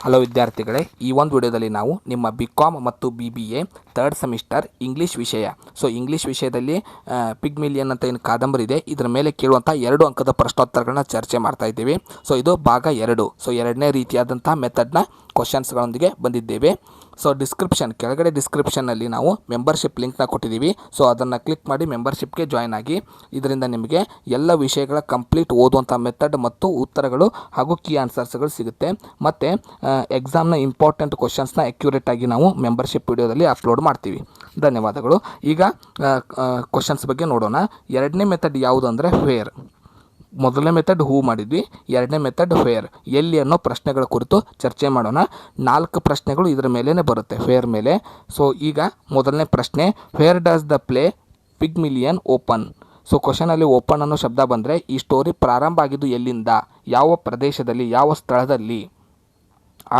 Hello ವಿದ್ಯಾರ್ಥಿಗಳೇ, ಈ ಒಂದು ವಿಡಿಯೋದಲ್ಲಿ ನಾವು ನಿಮ್ಮ BCom ಮತ್ತು BBA ಥರ್ಡ್ ಸೆಮಿಸ್ಟರ್ ಇಂಗ್ಲೀಷ್ ವಿಷಯ. ಇಂಗ್ಲೀಷ್ ವಿಷಯದಲ್ಲಿ ಪಿಗ್ಮಿಲಿಯನ್ ಅಂತ ಏನು ಕಾದಂಬರಿ ಇದೆ, ಇದರ ಮೇಲೆ ಕೇಳುವಂಥ 2 ಅಂಕದ ಪ್ರಶ್ನೋತ್ತರಗಳನ್ನ ಚರ್ಚೆ ಮಾಡ್ತಾ ಇದ್ದೀವಿ. ಇದು ಭಾಗ 2. ಎರಡನೇ ರೀತಿಯಾದಂಥ ಮೆಥಡ್ನ ಕ್ವಶನ್ಸ್ಗಳೊಂದಿಗೆ ಬಂದಿದ್ದೇವೆ. ಕೆಳಗಡೆ ಡಿಸ್ಕ್ರಿಪ್ಷನ್ನಲ್ಲಿ ನಾವು ಮೆಂಬರ್ಶಿಪ್ ಲಿಂಕ್ನ ಕೊಟ್ಟಿದ್ದೀವಿ. ಅದನ್ನು ಕ್ಲಿಕ್ ಮಾಡಿ ಮೆಂಬರ್ಶಿಪ್ಗೆ ಜಾಯ್ನ್ ಆಗಿ. ಇದರಿಂದ ನಿಮಗೆ ಎಲ್ಲ ವಿಷಯಗಳ ಕಂಪ್ಲೀಟ್ ಓದುವಂಥ ಮೆಥಡ್ ಮತ್ತು ಉತ್ತರಗಳು ಹಾಗೂ ಕೀ ಆನ್ಸರ್ಸ್ಗಳು ಸಿಗುತ್ತೆ. ಮತ್ತು ಎಕ್ಸಾಮ್ನ ಇಂಪಾರ್ಟೆಂಟ್ ಕ್ವಶನ್ಸ್ನ ಅಕ್ಯುರೇಟ್ ಆಗಿ ನಾವು ಮೆಂಬರ್ಶಿಪ್ ವಿಡಿಯೋದಲ್ಲಿ ಅಪ್ಲೋಡ್ ಮಾಡ್ತೀವಿ. ಧನ್ಯವಾದಗಳು. ಈಗ ಕ್ವಶನ್ಸ್ ಬಗ್ಗೆ ನೋಡೋಣ. ಎರಡನೇ ಮೆಥಡ್ ಯಾವುದು ಅಂದರೆ ವೇರ್. ಮೊದಲನೇ ಮೆಥಡ್ ಹೂ ಮಾಡಿದ್ವಿ, ಎರಡನೇ ಮೆಥಡ್ ವೇರ್, ಎಲ್ಲಿ ಅನ್ನೋ ಪ್ರಶ್ನೆಗಳ ಕುರಿತು ಚರ್ಚೆ ಮಾಡೋಣ. 4 ಪ್ರಶ್ನೆಗಳು ಇದರ ಮೇಲೇ ಬರುತ್ತೆ, ವೇರ್ ಮೇಲೆ. ಈಗ ಮೊದಲನೇ ಪ್ರಶ್ನೆ, where does the play Pygmalion open? ಕ್ವಶನಲ್ಲಿ ಓಪನ್ ಅನ್ನೋ ಶಬ್ದ ಬಂದರೆ ಈ ಸ್ಟೋರಿ ಪ್ರಾರಂಭ ಆಗಿದ್ದು ಎಲ್ಲಿಂದ, ಯಾವ ಪ್ರದೇಶದಲ್ಲಿ, ಯಾವ ಸ್ಥಳದಲ್ಲಿ?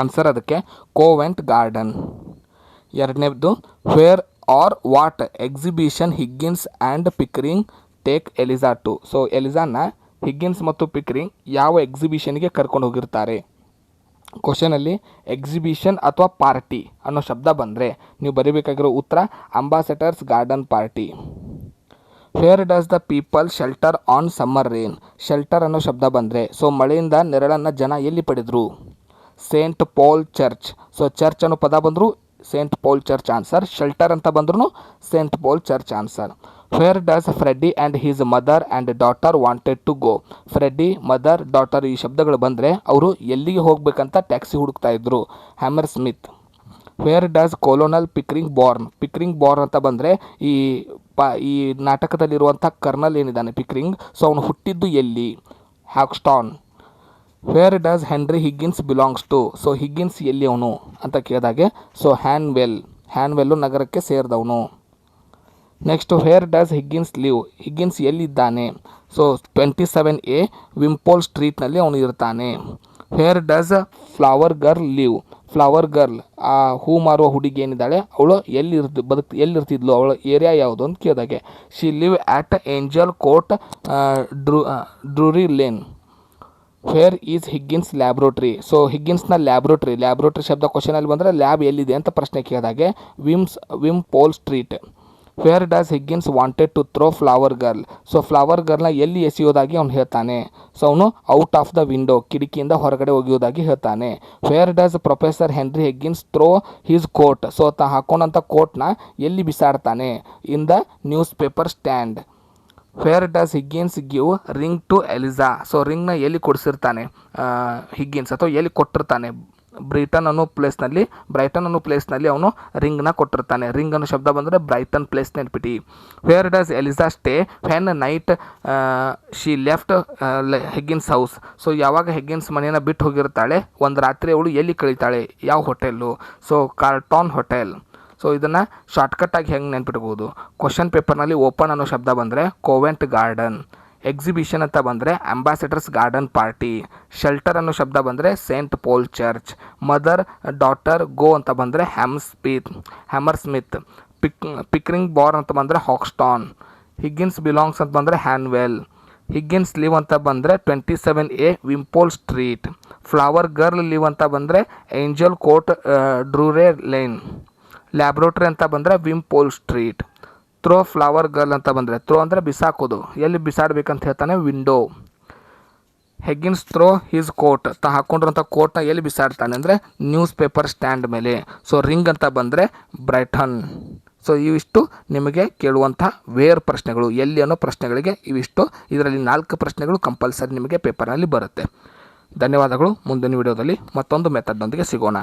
ಆನ್ಸರ್ ಅದಕ್ಕೆ ಕೋವೆಂಟ್ ಗಾರ್ಡನ್. ಎರಡನೇದು, where or what exhibition Higgins and Pickering take Eliza to? ಎಲಿಜಾನ ಹಿಗ್ಗಿನ್ಸ್ ಮತ್ತು ಪಿಕರಿಂಗ್ ಯಾವ ಎಕ್ಸಿಬಿಷನ್ಗೆ ಕರ್ಕೊಂಡು ಹೋಗಿರ್ತಾರೆ? ಕ್ವಶನಲ್ಲಿ ಎಕ್ಸಿಬಿಷನ್ ಅಥವಾ ಪಾರ್ಟಿ ಅನ್ನೋ ಶಬ್ದ ಬಂದರೆ ನೀವು ಬರೀಬೇಕಾಗಿರೋ ಉತ್ತರ ambassadors garden party. Where does the people shelter on summer rain? Shelter ಅನ್ನೋ ಶಬ್ದ ಬಂದರೆ ಮಳೆಯಿಂದ ನೆರಳನ್ನು ಜನ ಎಲ್ಲಿ ಪಡೆದರು? Saint Paul church. ಚರ್ಚ್ ಅನ್ನೋ ಪದ ಬಂದರೂ Saint Paul church answer, shelter ಅಂತ ಬಂದ್ರೂ Saint Paul church answer. Where does Freddy and his mother and daughter wanted to go? Freddy, mother, daughter ಈ ಶಬ್ದಗಳು ಬಂದರೆ ಅವರು ಎಲ್ಲಿಗೆ ಹೋಗಬೇಕಂತ ಟ್ಯಾಕ್ಸಿ ಹುಡುಕ್ತಾ ಇದ್ರು? Hammersmith. Where does colonel Pickering born? Pickering born ಅಂತ ಬಂದರೆ ಈ ನಾಟಕದಲ್ಲಿರುವಂಥ ಕರ್ನಲ್ ಏನಿದ್ದಾನೆ ಪಿಕ್ರಿಂಗ್, ಅವನು ಹುಟ್ಟಿದ್ದು ಎಲ್ಲಿ? Hoxton. Where does Henry Higgins belongs to? Higgins ಎಲ್ಲಿ ಅವನು ಅಂತ ಕೇಳಿದಾಗೆ ಹ್ಯಾನ್ವೆಲ್ಲು ನಗರಕ್ಕೆ ಸೇರಿದವನು. Next, where does Higgins live? Higgins ಎಲ್ಲಿದ್ದಾನೆ? 27A ವಿಂಪೋಲ್ ಸ್ಟ್ರೀಟ್ನಲ್ಲಿ ಅವನು ಇರ್ತಾನೆ. Where does flower girl live? Flower girl, ಆ ಹೂ ಮಾರುವ ಹುಡುಗಿ ಏನಿದ್ದಾಳೆ ಅವಳು ಎಲ್ಲಿರ್ತಿದ್ಲು, ಅವಳ ಏರಿಯಾ ಯಾವುದು ಅಂತ ಕೇಳಿದಾಗೆ she live at Angel Court Drury Lane. Where is Higgins laboratory? ಹಿಗ್ಗಿನ್ಸ್ನ ಲ್ಯಾಬ್ರೋಟ್ರಿ ಶಬ್ದ ಕ್ವಶನಲ್ಲಿ ಬಂದರೆ ಲ್ಯಾಬ್ ಎಲ್ಲಿದೆ ಅಂತ ಪ್ರಶ್ನೆ ಕೇಳಿದಾಗೆ Wimpole Street. Where does Higgins wanted to throw flower girl? Flower ಗರ್ಲ್ನ ಎಲ್ಲಿ ಎಸೆಯೋದಾಗಿ ಅವನು ಹೇಳ್ತಾನೆ? ಅವನು ಔಟ್ ಆಫ್ ದ ವಿಂಡೋ, ಕಿಟಕಿಯಿಂದ ಹೊರಗಡೆ ಒಗೆಯೋದಾಗಿ ಹೇಳ್ತಾನೆ. Where does professor Henry Higgins throw his coat? ಹಾಕೊಂಡಂಥ ಕೋಟ್ನ ಎಲ್ಲಿ ಬಿಸಾಡ್ತಾನೆ? In the newspaper stand. Where does Higgins give ring to Eliza? ರಿಂಗ್ನ ಎಲ್ಲಿ ಕೊಡಿಸಿರ್ತಾನೆ ಹಿಗ್ಗಿನ್ಸ್, ಅಥವಾ ಎಲ್ಲಿ ಕೊಟ್ಟಿರ್ತಾನೆ? ಬ್ರೈಟನ್ ಅನ್ನೋ ಪ್ಲೇಸ್ನಲ್ಲಿ ಅವನು ರಿಂಗ್ನ ಕೊಟ್ಟಿರ್ತಾನೆ. ರಿಂಗ್ ಅನ್ನೋ ಶಬ್ದ ಬಂದರೆ ಬ್ರೈಟನ್ ಪ್ಲೇಸ್ ನೆನ್ಪಿಟಿ. Where does Eliza stay when night she left Higgins house? ಯಾವಾಗ ಹಿಗ್ಗಿನ್ಸ್ ಮನೆಯನ್ನು ಬಿಟ್ಟು ಹೋಗಿರ್ತಾಳೆ ಒಂದು ರಾತ್ರಿ ಅವಳು ಎಲ್ಲಿ ಕಳೀತಾಳೆ, ಯಾವ ಹೋಟೆಲ್ಲು? ಕಾರ್ಟೋನ್ ಹೋಟೆಲ್. ಇದನ್ನು ಶಾರ್ಟ್ಕಟ್ಟಾಗಿ ಹೆಂಗೆ ನೆನ್ಪಿಟ್ಬೋದು? ಕ್ವಶನ್ ಪೇಪರ್ನಲ್ಲಿ ಓಪನ್ ಅನ್ನೋ ಶಬ್ದ ಬಂದರೆ ಕೋವೆಂಟ್ ಗಾರ್ಡನ್, ಎಕ್ಸಿಬಿಷನ್ ಅಂತ ಬಂದರೆ ಅಂಬಾಸೆಡರ್ಸ್ ಗಾರ್ಡನ್ ಪಾರ್ಟಿ, ಶೆಲ್ಟರ್ ಅನ್ನೋ ಶಬ್ದ ಬಂದರೆ Saint Paul church, mother daughter go ಅಂತ ಬಂದರೆ ಹ್ಯಾಮರ್ ಸ್ಮಿತ್, ಪಿಕ್ರಿಂಗ್ ಬಾರ್ ಅಂತ ಬಂದರೆ ಹಾಕ್ಸ್ಟಾನ್, ಹಿಗ್ಗಿನ್ಸ್ ಬಿಲಾಂಗ್ಸ್ ಅಂತ ಬಂದರೆ ಹ್ಯಾನ್ವೆಲ್, ಹಿಗ್ಗಿನ್ಸ್ ಲಿವ್ ಅಂತ ಬಂದರೆ 27A Wimpole Street, flower girl live ಅಂತ ಬಂದರೆ Angel Court Drury Lane, laboratory ಅಂತ ಬಂದರೆ Wimpole Street, throw flower girl ಅಂತ ಬಂದರೆ ಥ್ರೋ ಅಂದರೆ ಬಿಸಾಕೋದು, ಎಲ್ಲಿ ಬಿಸಾಡಬೇಕಂತ ಹೇಳ್ತಾನೆ? Window. Higgins throw his coat, ಹಾಕ್ಕೊಂಡಿರೋಂಥ ಕೋಟ್ನ ಎಲ್ಲಿ ಬಿಸಾಡ್ತಾನೆ ಅಂದರೆ ನ್ಯೂಸ್ ಪೇಪರ್ ಸ್ಟ್ಯಾಂಡ್ ಮೇಲೆ. ರಿಂಗ್ ಅಂತ ಬಂದರೆ ಬ್ರೈಟನ್. ಇವಿಷ್ಟು ನಿಮಗೆ ಕೇಳುವಂಥ ವೇರ್ ಪ್ರಶ್ನೆಗಳು, ಎಲ್ಲಿ ಅನ್ನೋ ಪ್ರಶ್ನೆಗಳಿಗೆ ಇವಿಷ್ಟು. ಇದರಲ್ಲಿ 4 ಪ್ರಶ್ನೆಗಳು ಕಂಪಲ್ಸರಿ ನಿಮಗೆ ಪೇಪರ್ನಲ್ಲಿ ಬರುತ್ತೆ. ಧನ್ಯವಾದಗಳು. ಮುಂದಿನ ವಿಡಿಯೋದಲ್ಲಿ ಮತ್ತೊಂದು ಮೆಥಡ್ನೊಂದಿಗೆ ಸಿಗೋಣ.